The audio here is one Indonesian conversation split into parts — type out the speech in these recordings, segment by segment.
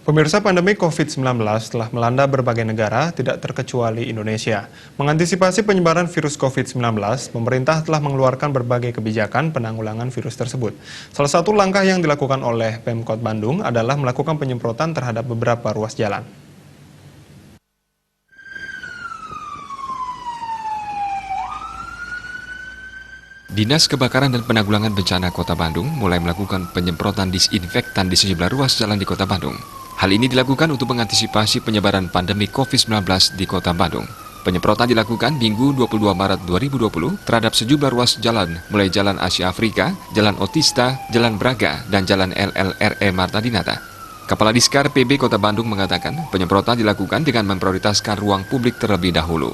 Pemirsa, pandemi COVID-19 telah melanda berbagai negara, tidak terkecuali Indonesia. Mengantisipasi penyebaran virus COVID-19, pemerintah telah mengeluarkan berbagai kebijakan penanggulangan virus tersebut. Salah satu langkah yang dilakukan oleh Pemkot Bandung adalah melakukan penyemprotan terhadap beberapa ruas jalan. Dinas Kebakaran dan Penanggulangan Bencana Kota Bandung mulai melakukan penyemprotan disinfektan di sejumlah ruas jalan di Kota Bandung. Hal ini dilakukan untuk mengantisipasi penyebaran pandemi COVID-19 di Kota Bandung. Penyemprotan dilakukan Minggu 22 Maret 2020 terhadap sejumlah ruas jalan, mulai Jalan Asia Afrika, Jalan Otista, Jalan Braga, dan Jalan LLRE Marta Dinata. Kepala Diskar PB Kota Bandung mengatakan penyemprotan dilakukan dengan memprioritaskan ruang publik terlebih dahulu.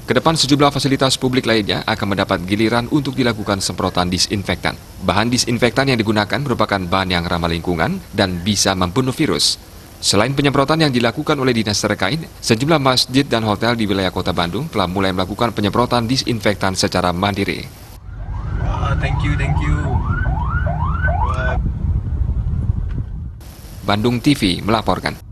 Kedepan sejumlah fasilitas publik lainnya akan mendapat giliran untuk dilakukan semprotan disinfektan. Bahan disinfektan yang digunakan merupakan bahan yang ramah lingkungan dan bisa membunuh virus. Selain penyemprotan yang dilakukan oleh dinas terkait, sejumlah masjid dan hotel di wilayah Kota Bandung telah mulai melakukan penyemprotan disinfektan secara mandiri. Thank you. Bandung TV melaporkan.